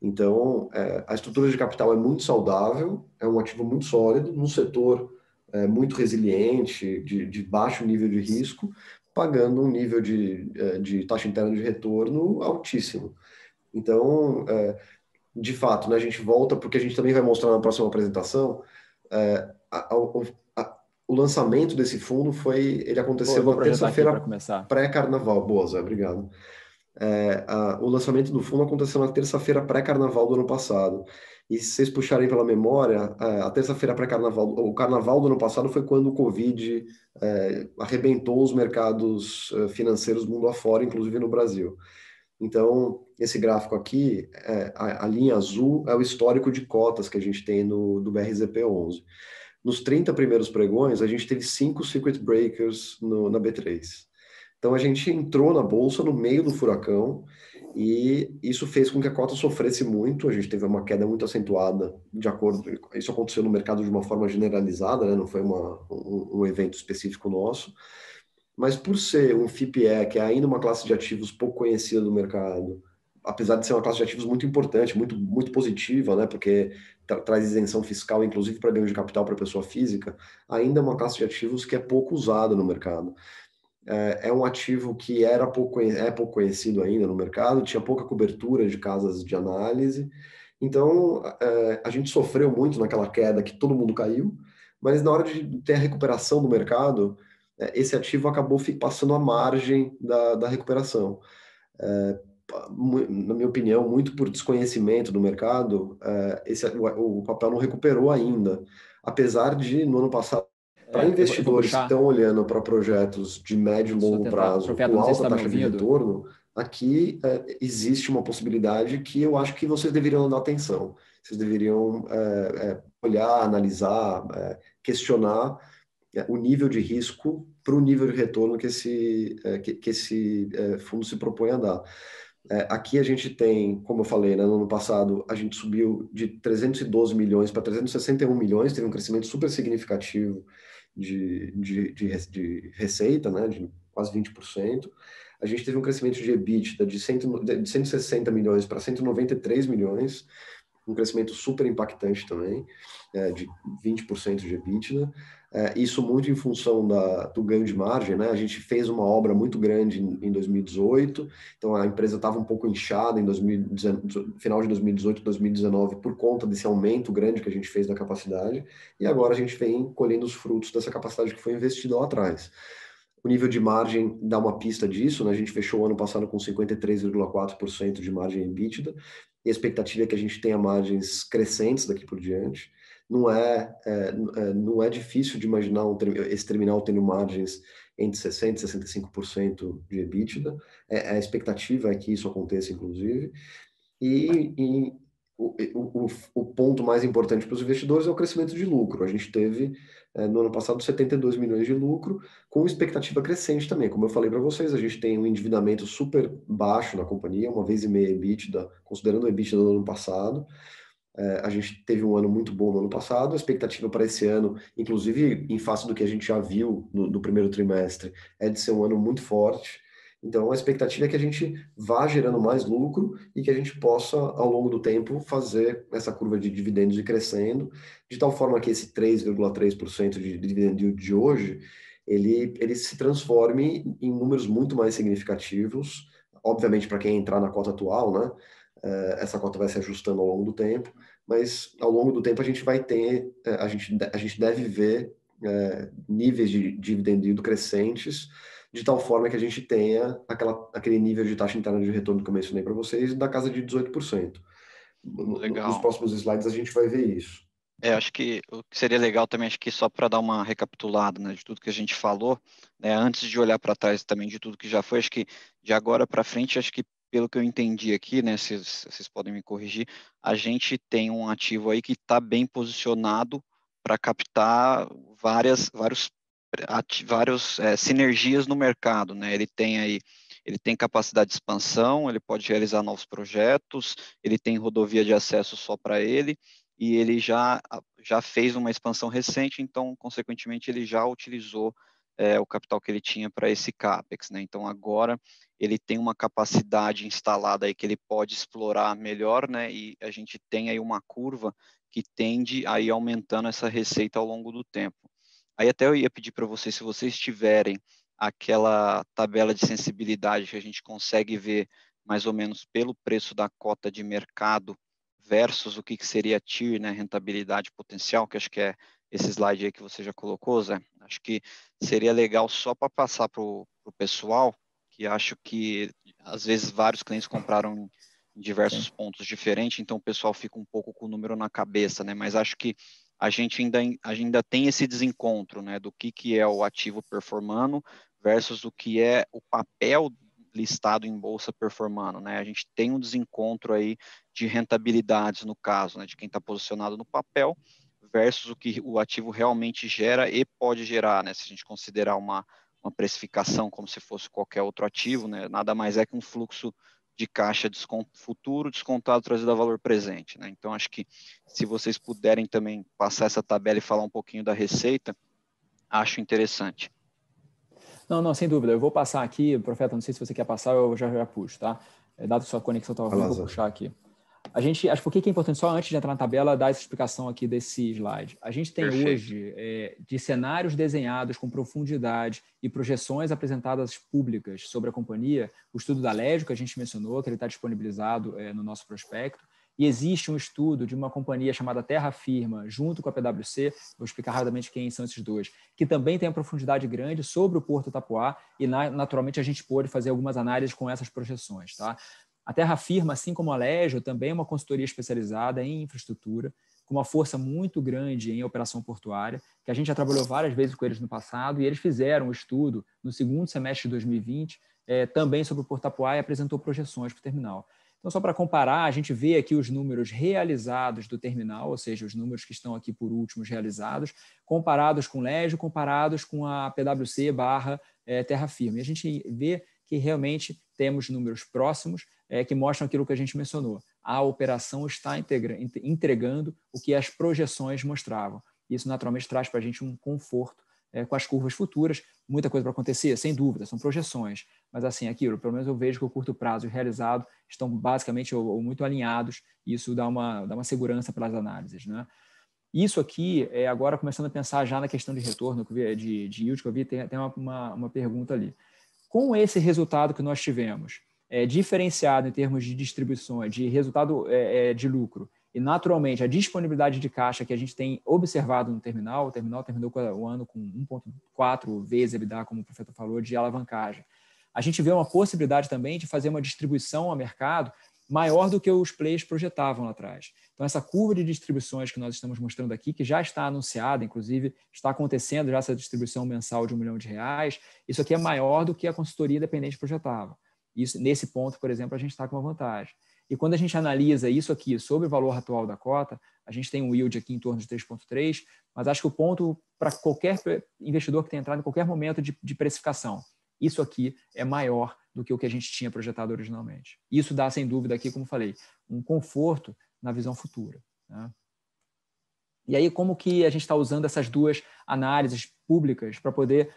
Então, a estrutura de capital é muito saudável, é um ativo muito sólido, num setor muito resiliente, de baixo nível de risco, pagando um nível de taxa interna de retorno altíssimo. Então, de fato, né, a gente volta, porque a gente também vai mostrar na próxima apresentação, o lançamento desse fundo ele aconteceu na terça-feira pré-carnaval. Boa, Zé, obrigado. O lançamento do fundo aconteceu na terça-feira pré-carnaval do ano passado. E se vocês puxarem pela memória, a terça-feira pré-carnaval, o carnaval do ano passado foi quando o Covid arrebentou os mercados financeiros mundo afora, inclusive no Brasil. Então, esse gráfico aqui, a linha azul é o histórico de cotas que a gente tem do BRZP11. Nos 30 primeiros pregões, a gente teve 5 circuit breakers na B3. Então, a gente entrou na bolsa no meio do furacão e isso fez com que a cota sofresse muito. A gente teve uma queda muito acentuada, de acordo. Isso aconteceu no mercado de uma forma generalizada, né? Não foi um evento específico nosso. Mas por ser um FIPE, que é ainda uma classe de ativos pouco conhecida do mercado, apesar de ser uma classe de ativos muito importante, muito, muito positiva, né? Porque traz isenção fiscal, inclusive para ganho de capital para pessoa física, ainda é uma classe de ativos que é pouco usada no mercado. É um ativo que é pouco conhecido ainda no mercado, tinha pouca cobertura de casas de análise. Então, a gente sofreu muito naquela queda que todo mundo caiu, mas na hora de ter a recuperação do mercado, esse ativo acabou passando à margem da recuperação. Na minha opinião, muito por desconhecimento do mercado, o papel não recuperou ainda, apesar de, no ano passado, para investidores que estão olhando para projetos de médio e longo prazo com alta taxa de retorno, aqui existe uma possibilidade que eu acho que vocês deveriam dar atenção. Vocês deveriam olhar, analisar, questionar o nível de risco para o nível de retorno que esse fundo se propõe a dar. Aqui a gente tem, como eu falei, né, no ano passado, a gente subiu de 312 milhões para 361 milhões, teve um crescimento super significativo de receita, né, de quase 20%. A gente teve um crescimento de EBITDA de 160 milhões para 193 milhões, um crescimento super impactante também, de 20% de EBITDA. Isso muito em função do ganho de margem, né? A gente fez uma obra muito grande em 2018, então a empresa estava um pouco inchada em final de 2018, 2019, por conta desse aumento grande que a gente fez da capacidade, e agora a gente vem colhendo os frutos dessa capacidade que foi investida lá atrás. O nível de margem dá uma pista disso, né? A gente fechou o ano passado com 53,4% de margem EBITDA, e a expectativa é que a gente tenha margens crescentes daqui por diante. Não é difícil de imaginar esse terminal tendo margens entre 60% e 65% de EBITDA. A expectativa é que isso aconteça, inclusive. E o ponto mais importante para os investidores é o crescimento de lucro. A gente teve, no ano passado, 72 milhões de lucro, com expectativa crescente também. Como eu falei para vocês, a gente tem um endividamento super baixo na companhia, 1,5 vezes EBITDA, considerando o EBITDA do ano passado. A gente teve um ano muito bom no ano passado, a expectativa para esse ano, inclusive em face do que a gente já viu no primeiro trimestre, é de ser um ano muito forte. Então, a expectativa é que a gente vá gerando mais lucro e que a gente possa, ao longo do tempo, fazer essa curva de dividendos ir crescendo, de tal forma que esse 3,3% de dividendo de hoje, ele se transforme em números muito mais significativos, obviamente para quem entrar na cota atual, né? Essa cota vai se ajustando ao longo do tempo, mas ao longo do tempo a gente vai ter, a gente deve ver níveis de dividend yield crescentes, de tal forma que a gente tenha aquele nível de taxa interna de retorno que eu mencionei para vocês, da casa de 18%. Nos Legal. próximos slides a gente vai ver isso. Acho que o que seria legal também, acho que só para dar uma recapitulada, né, de tudo que a gente falou, né, antes de olhar para trás também de tudo que já foi, acho que de agora para frente, acho que pelo que eu entendi aqui, né, vocês podem me corrigir, a gente tem um ativo aí que está bem posicionado para captar vários sinergias no mercado, né? Ele tem capacidade de expansão, ele pode realizar novos projetos, ele tem rodovia de acesso só para ele, e ele já fez uma expansão recente, então, consequentemente, ele já utilizou o capital que ele tinha para esse CAPEX, né? Então, agora ele tem uma capacidade instalada aí que ele pode explorar melhor, né? E a gente tem aí uma curva que tende a ir aumentando essa receita ao longo do tempo. Aí até eu ia pedir para vocês, se vocês tiverem aquela tabela de sensibilidade que a gente consegue ver mais ou menos pelo preço da cota de mercado versus o que seria TIR, né, rentabilidade potencial, que acho que é esse slide aí que você já colocou, Zé. Acho que seria legal só para passar para o pessoal, que acho que às vezes vários clientes compraram em diversos Sim. pontos diferentes, então o pessoal fica um pouco com o número na cabeça, né? Mas acho que a gente ainda tem esse desencontro, né, do que é o ativo performando versus o que é o papel listado em bolsa performando, né? A gente tem um desencontro aí de rentabilidades no caso, né, de quem está posicionado no papel versus o que o ativo realmente gera e pode gerar, né? Se a gente considerar uma precificação como se fosse qualquer outro ativo, né? Nada mais é que um fluxo de caixa futuro descontado trazido a valor presente, né? Então acho que se vocês puderem também passar essa tabela e falar um pouquinho da receita, acho interessante. Não, sem dúvida. Eu vou passar aqui, Profeta, não sei se você quer passar, eu já puxo, tá? Dado que sua conexão está ruim, eu vou puxar aqui. Acho que é importante, só antes de entrar na tabela, dar essa explicação aqui desse slide. A gente tem hoje de cenários desenhados com profundidade e projeções apresentadas públicas sobre a companhia, o estudo da Legio, que a gente mencionou, que ele está disponibilizado no nosso prospecto, e existe um estudo de uma companhia chamada Terra Firma, junto com a PwC, vou explicar rapidamente quem são esses dois, que também tem uma profundidade grande sobre o Porto Itapuá, e naturalmente a gente pôde fazer algumas análises com essas projeções, tá? A Terra Firma, assim como a Legio, também é uma consultoria especializada em infraestrutura, com uma força muito grande em operação portuária, que a gente já trabalhou várias vezes com eles no passado, e eles fizeram um estudo no segundo semestre de 2020, também sobre o Porto Itapuá, e apresentou projeções para o terminal. Então, só para comparar, a gente vê aqui os números realizados do terminal, ou seja, os números que estão aqui por últimos realizados, comparados com Legio, comparados com a PwC / Terra Firma. E a gente vê que realmente temos números próximos que mostram aquilo que a gente mencionou. A operação está entregando o que as projeções mostravam. Isso, naturalmente, traz para a gente um conforto com as curvas futuras. Muita coisa para acontecer, sem dúvida, são projeções. Mas, assim, aquilo, pelo menos eu vejo que o curto prazo e o realizado estão basicamente ou muito alinhados, e isso dá uma segurança para as análises, né? Isso aqui, agora começando a pensar já na questão de retorno, de yield, que eu vi, tem uma pergunta ali. Com esse resultado que nós tivemos, diferenciado em termos de distribuições, de resultado de lucro, e naturalmente a disponibilidade de caixa que a gente tem observado no terminal, o terminal terminou o ano com 1,4 vezes EBITDA, como o Profeta falou, de alavancagem. A gente vê uma possibilidade também de fazer uma distribuição ao mercado maior do que os players projetavam lá atrás. Então, essa curva de distribuições que nós estamos mostrando aqui, que já está anunciada, inclusive está acontecendo já essa distribuição mensal de R$1 milhão, isso aqui é maior do que a consultoria independente projetava. Isso, nesse ponto, por exemplo, a gente está com uma vantagem. E quando a gente analisa isso aqui sobre o valor atual da cota, a gente tem um yield aqui em torno de 3,3, mas acho que o ponto para qualquer investidor que tenha entrado em qualquer momento de precificação, isso aqui é maior do que o que a gente tinha projetado originalmente. Isso dá, sem dúvida, aqui, como falei, um conforto na visão futura, né? E aí, como que a gente está usando essas duas análises públicas para poder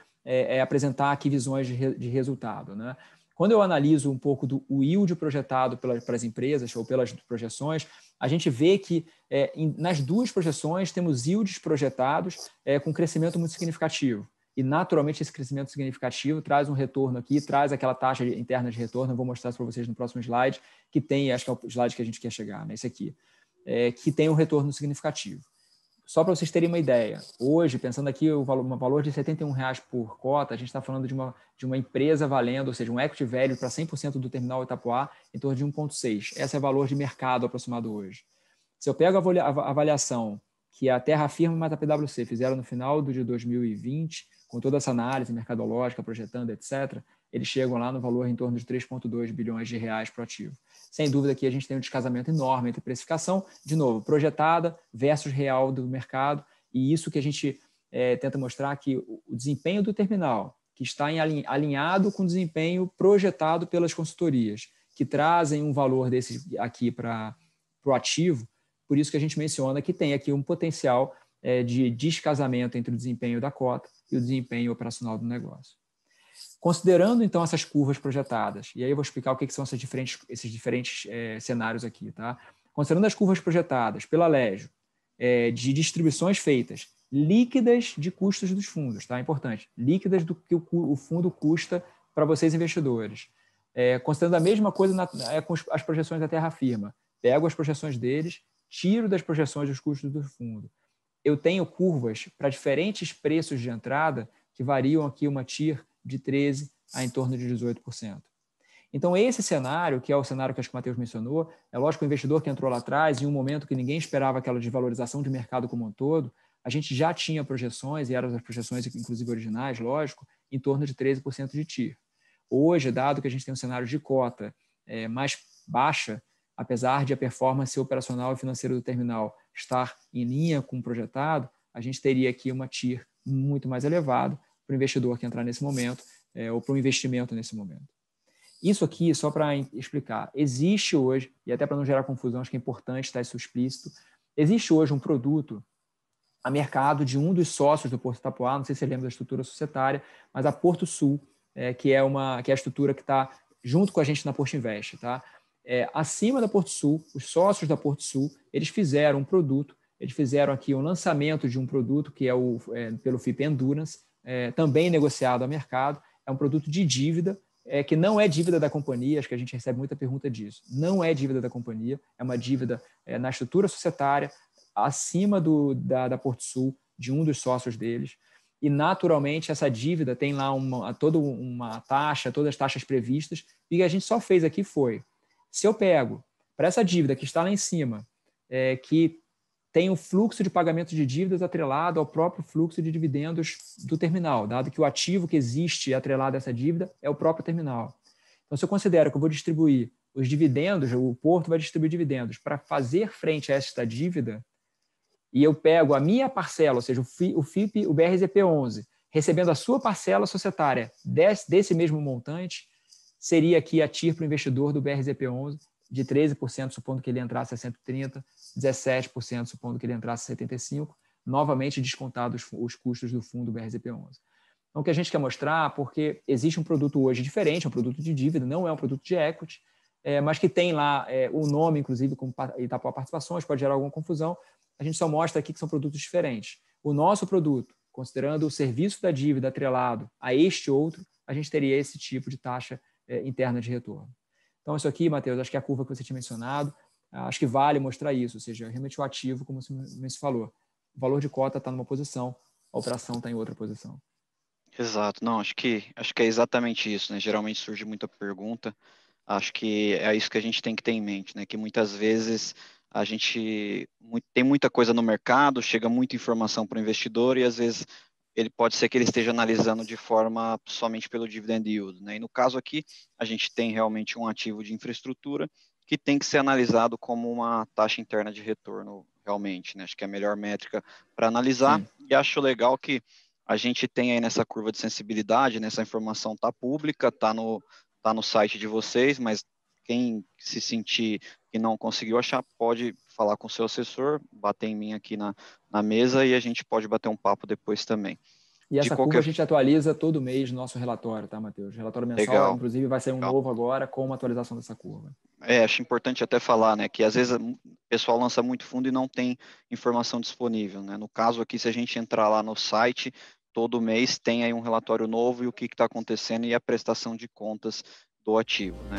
apresentar aqui visões de resultado, né? Quando eu analiso um pouco do yield projetado para as empresas ou pelas projeções, a gente vê que nas duas projeções temos yields projetados com crescimento muito significativo. E, naturalmente, esse crescimento significativo traz um retorno aqui, traz aquela taxa interna de retorno, eu vou mostrar isso para vocês no próximo slide, que tem, acho que é o slide que a gente quer chegar, né? Esse aqui, que tem um retorno significativo. só para vocês terem uma ideia, hoje, pensando aqui o valor de R$ 71,00 por cota, a gente está falando de uma empresa valendo, ou seja, um equity value para 100% do terminal Itapoá, em torno de 1,6. Esse é o valor de mercado aproximado hoje. Se eu pego a avaliação que a Terra Firma mais a PwC fizeram no final de 2020, com toda essa análise mercadológica, projetando, etc., eles chegam lá no valor em torno de 3,2 bilhões de reais para o ativo. Sem dúvida que a gente tem um descasamento enorme entre precificação, de novo, projetada versus real do mercado, e isso que a gente tenta mostrar que o desempenho do terminal, que está alinhado com o desempenho projetado pelas consultorias, que trazem um valor desse aqui para o ativo, por isso que a gente menciona que tem aqui um potencial de descasamento entre o desempenho da cota e o desempenho operacional do negócio. Considerando, então, essas curvas projetadas, e aí eu vou explicar o que são esses diferentes cenários aqui, tá? Considerando as curvas projetadas pela Legio, de distribuições feitas líquidas de custos dos fundos, tá? Importante, líquidas do que o fundo custa para vocês investidores. Considerando a mesma coisa com as projeções da Terra Firma, pego as projeções deles, tiro das projeções dos custos do fundo. Eu tenho curvas para diferentes preços de entrada que variam aqui uma TIR de 13% a em torno de 18%. Então, esse cenário, que é o cenário que acho que o Matheus mencionou, é lógico que o investidor que entrou lá atrás, em um momento que ninguém esperava aquela desvalorização de mercado como um todo, a gente já tinha projeções, e eram as projeções, inclusive originais, lógico, em torno de 13% de TIR. Hoje, dado que a gente tem um cenário de cota mais baixa, apesar de a performance operacional e financeira do terminal estar em linha com o projetado, a gente teria aqui uma TIR muito mais elevada para o investidor que entrar nesse momento, ou para o investimento nesse momento. Isso aqui, só para explicar, existe hoje, e até para não gerar confusão, acho que é importante estar isso explícito, existe hoje um produto a mercado de um dos sócios do Porto Itapoá, não sei se você lembra da estrutura societária, mas a Porto Sul, que é a estrutura que está junto com a gente na Porto Invest, tá? Acima da Porto Sul, os sócios da Porto Sul, eles fizeram um produto, eles fizeram aqui um lançamento de um produto que é pelo FIP Endurance, também negociado a mercado, é um produto de dívida, que não é dívida da companhia, acho que a gente recebe muita pergunta disso, não é dívida da companhia, é uma dívida na estrutura societária, acima da Porto Sul, de um dos sócios deles, e naturalmente essa dívida tem lá toda uma taxa, todas as taxas previstas, e o que a gente só fez aqui foi, se eu pego para essa dívida que está lá em cima, que tem o fluxo de pagamento de dívidas atrelado ao próprio fluxo de dividendos do terminal, dado que o ativo que existe atrelado a essa dívida é o próprio terminal. Então, se eu considero que eu vou distribuir os dividendos, o Porto vai distribuir dividendos para fazer frente a esta dívida, e eu pego a minha parcela, ou seja, o FIP, o BRZP11, recebendo a sua parcela societária desse mesmo montante, seria aqui a TIR para o investidor do BRZP11 de 13%, supondo que ele entrasse a 130, 17%, supondo que ele entrasse a 75, novamente descontados os custos do fundo BRZP11. Então, o que a gente quer mostrar, porque existe um produto hoje diferente, um produto de dívida, não é um produto de equity, mas que tem lá o nome, inclusive, como Itapoá Participações, pode gerar alguma confusão. A gente só mostra aqui que são produtos diferentes. O nosso produto, considerando o serviço da dívida atrelado a este outro, a gente teria esse tipo de taxa interna de retorno. Então, isso aqui, Matheus, acho que é a curva que você tinha mencionado, acho que vale mostrar isso, ou seja, realmente o ativo, como você falou, o valor de cota está numa posição, a operação está em outra posição. Exato, não, acho que é exatamente isso, né? Geralmente surge muita pergunta, acho que é isso que a gente tem que ter em mente, né? Que muitas vezes a gente tem muita coisa no mercado, chega muita informação para o investidor e às vezes ele pode ser que ele esteja analisando de forma somente pelo dividend yield, né? E no caso aqui, a gente tem realmente um ativo de infraestrutura que tem que ser analisado como uma taxa interna de retorno realmente, né? Acho que é a melhor métrica para analisar. Sim. E acho legal que a gente tem aí nessa curva de sensibilidade, nessa informação está pública, está no site de vocês, mas quem se sentir que não conseguiu achar, pode falar com o seu assessor, bater em mim aqui na mesa e a gente pode bater um papo depois também. E essa curva a gente atualiza todo mês no nosso relatório, tá, Matheus? O relatório mensal, legal, inclusive, vai sair um novo agora com uma atualização dessa curva. Acho importante até falar, né, que às vezes o pessoal lança muito fundo e não tem informação disponível, né? No caso aqui, se a gente entrar lá no site, todo mês tem aí um relatório novo e o que está acontecendo e a prestação de contas do ativo, né?